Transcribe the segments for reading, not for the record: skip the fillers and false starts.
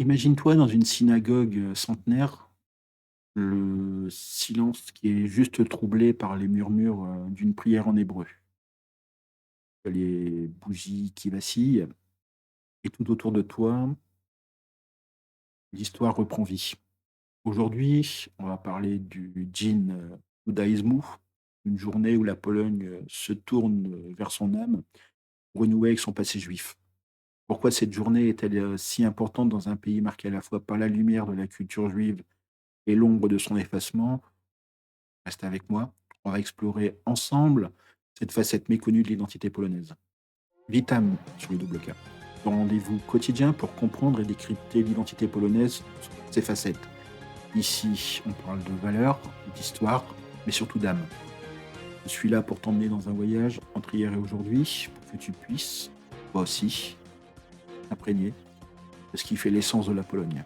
Imagine-toi dans une synagogue, centenaire, le silence qui est juste troublé par les murmures, d'une prière en hébreu. Les bougies qui vacillent et tout autour de toi, l'histoire reprend vie. Aujourd'hui, on va parler du Djin, Judaïsmou, une journée où la Pologne, se tourne, vers son âme, pour renouer avec son passé juif. Pourquoi cette journée est-elle, si importante dans un pays marqué à la fois par la lumière de la culture juive et l'ombre de son effacement? Reste avec moi. On va explorer ensemble cette facette méconnue de l'identité polonaise. Vitam sur le double K. Ton rendez-vous quotidien pour comprendre et décrypter l'identité polonaise sous toutes ses facettes. Ici, on parle de valeurs, d'histoire, mais surtout d'âme. Je suis là pour t'emmener dans un voyage entre hier et aujourd'hui, pour que tu puisses, toi aussi, t'imprégner de ce qui fait l'essence de la Pologne.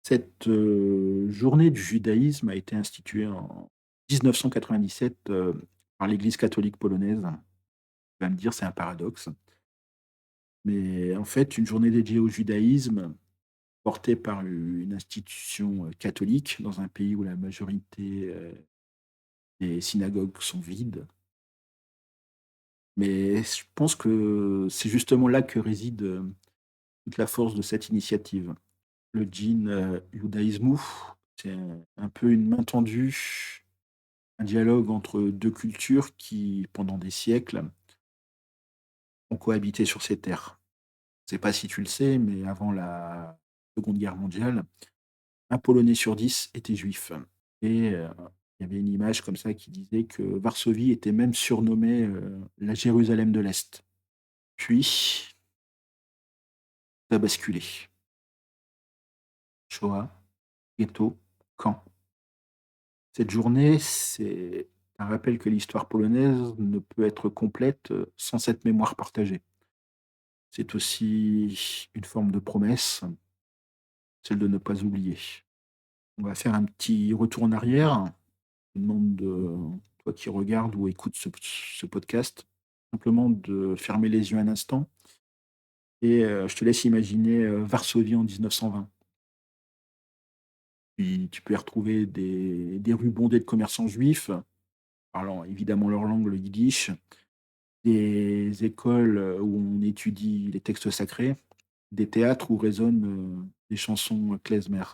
Cette journée du judaïsme a été instituée en 1997 par l'Église catholique polonaise. Tu vas me dire, c'est un paradoxe. Mais en fait, une journée dédiée au judaïsme, portée par une institution catholique dans un pays où la majorité des synagogues sont vides. Mais je pense que c'est justement là que réside toute la force de cette initiative. Le djinn judaïsmou, c'est un peu une main tendue. Un dialogue entre 2 cultures qui, pendant des siècles, ont cohabité sur ces terres. Je sais pas si tu le sais, mais avant la Seconde Guerre mondiale, un Polonais sur 10 était juif et il y avait une image comme ça qui disait que Varsovie était même surnommée, la Jérusalem de l'Est. Puis, ça a basculé. Shoah, ghetto, camp. Cette journée, c'est un rappel que l'histoire polonaise ne peut être complète, sans cette mémoire partagée. C'est aussi une forme de promesse, celle de ne pas oublier. On va faire un petit retour en arrière. Je te demande de toi qui regardes ou écoutes ce podcast, simplement de fermer les yeux un instant et je te laisse imaginer, Varsovie en 1920. Puis tu peux y retrouver des rues bondées de commerçants juifs, parlant évidemment leur langue, le yiddish, des écoles, où on étudie les textes sacrés, des théâtres où résonnent, des chansons klezmer.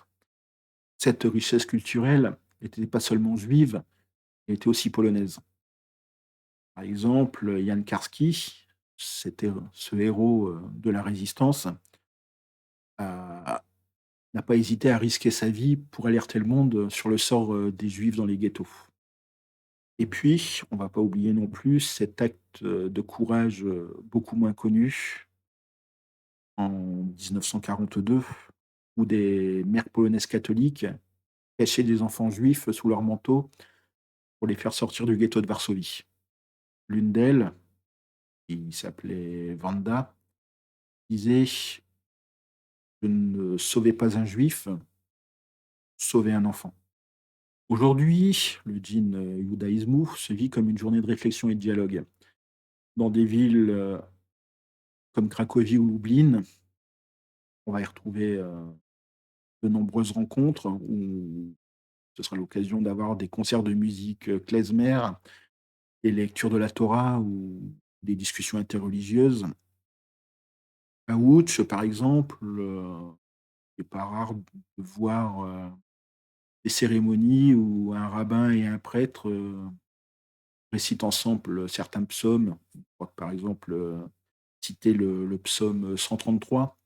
Cette richesse culturelle n'était pas seulement juive, elle était aussi polonaise. Par exemple, Jan Karski, c'était ce héros, de la résistance, a n'a pas hésité à risquer sa vie pour alerter le monde, sur le sort, des juifs dans les ghettos. Et puis, on va pas oublier non plus cet acte, de courage, beaucoup moins connu en 1942, où des mères polonaises catholiques cachaient des enfants juifs sous leur manteau pour les faire sortir du ghetto de Varsovie. L'une d'elles, qui s'appelait Wanda, disait: «Je ne sauvais pas un juif, sauvais un enfant». Aujourd'hui, le Djinn Judaïsmou se vit comme une journée de réflexion et de dialogue. Dans des villes, comme Cracovie ou Lublin, on va y retrouver, de nombreuses rencontres où ce sera l'occasion d'avoir des concerts de musique, klezmer, des lectures de la Torah ou des discussions interreligieuses. À Łódź, par exemple, il n'est pas rare de voir, des cérémonies où un rabbin et un prêtre, récitent ensemble certains psaumes. Je crois que par exemple, citer le psaume 133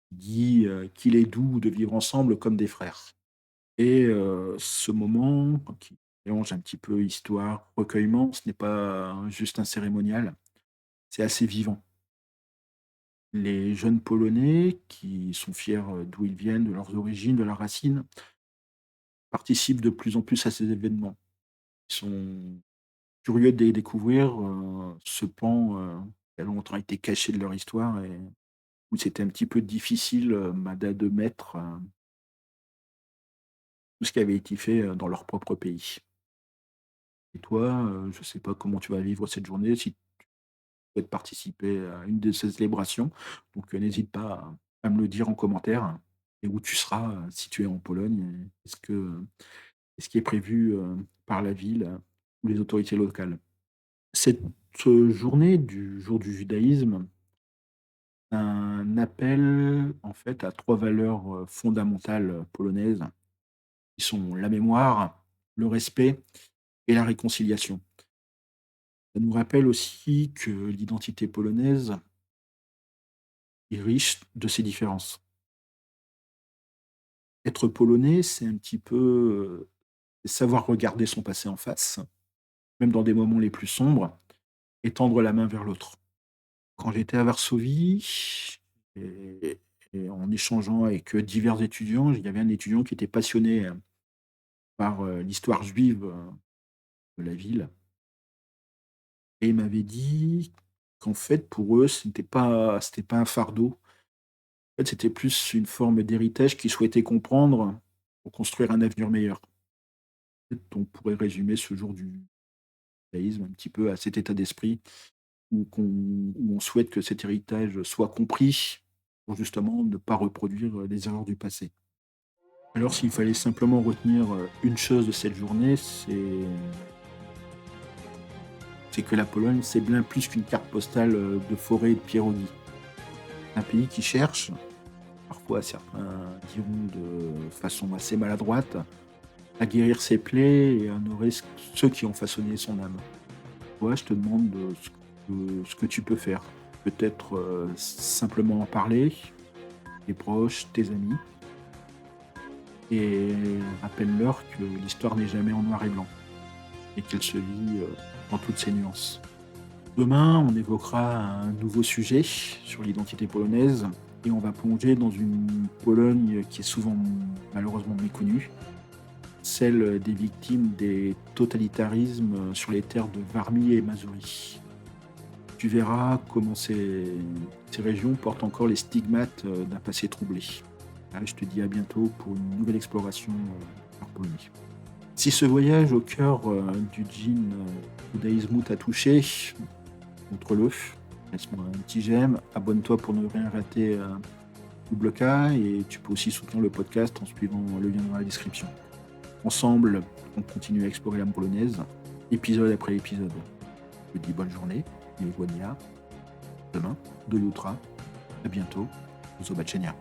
qui dit, «Qu'il est doux de vivre ensemble comme des frères» et ce moment qui mélange un petit peu histoire, recueillement, ce n'est pas juste un cérémonial, c'est assez vivant. Les jeunes Polonais qui sont fiers, d'où ils viennent, de leurs origines, de leurs racines, participent de plus en plus à ces événements. Ils sont curieux de découvrir, ce pan, qui a longtemps été caché de leur histoire et où c'était un petit peu difficile, de mettre, tout ce qui avait été fait, dans leur propre pays. Et toi, je ne sais pas comment tu vas vivre cette journée, si tu souhaites participer à une de ces célébrations, donc n'hésite pas à me le dire en commentaire et où tu seras, si tu es en Pologne. Qu'est-ce qui est prévu, par la ville, ou les autorités locales? Cette, journée du jour du judaïsme, un appel, en fait, à 3 valeurs, fondamentales, polonaises, qui sont la mémoire, le respect et la réconciliation. Ça nous rappelle aussi que l'identité polonaise est riche de ses différences. Être polonais, c'est un petit peu, savoir regarder son passé en face, même dans des moments les plus sombres, et tendre la main vers l'autre. Quand j'étais à Varsovie et en échangeant avec, divers étudiants, il y avait un étudiant qui était passionné, par, l'histoire juive, de la ville, et il m'avait dit qu'en fait, pour eux, c'était pas un fardeau. En fait, c'était plus une forme d'héritage qu'ils souhaitaient comprendre pour construire un avenir meilleur. Peut-être on pourrait résumer ce jour du judaïsme un petit peu à cet état d'esprit où on souhaite que cet héritage soit compris pour justement ne pas reproduire, les erreurs du passé. Alors s'il fallait simplement retenir, une chose de cette journée, c'est que la Pologne, c'est bien plus qu'une carte postale, de forêt et de pierrogies. Un pays qui cherche, parfois certains diront de façon assez maladroite, à guérir ses plaies et à honorer ceux qui ont façonné son âme. Toi, je te demande, ce que tu peux faire. Peut-être, simplement en parler, tes proches, tes amis, et rappelle-leur que l'histoire n'est jamais en noir et blanc et qu'elle se vit, dans toutes ses nuances. Demain, on évoquera un nouveau sujet sur l'identité polonaise et on va plonger dans une Pologne qui est souvent malheureusement méconnue, celle des victimes des totalitarismes sur les terres de Varmie et Mazovie. Tu verras comment ces régions portent encore les stigmates, d'un passé troublé. Allez, je te dis à bientôt pour une nouvelle exploration, par Pologne. Si ce voyage au cœur, du djinn, judaïsme t'a touché, montre-le, laisse-moi un petit j'aime, abonne-toi pour ne rien rater, double K, et tu peux aussi soutenir le podcast en suivant le lien dans la description. Ensemble, on continue à explorer l'âme polonaise, épisode après épisode. Je te dis bonne journée, et Wania, demain, de Yutra. À bientôt, Zobaczenia.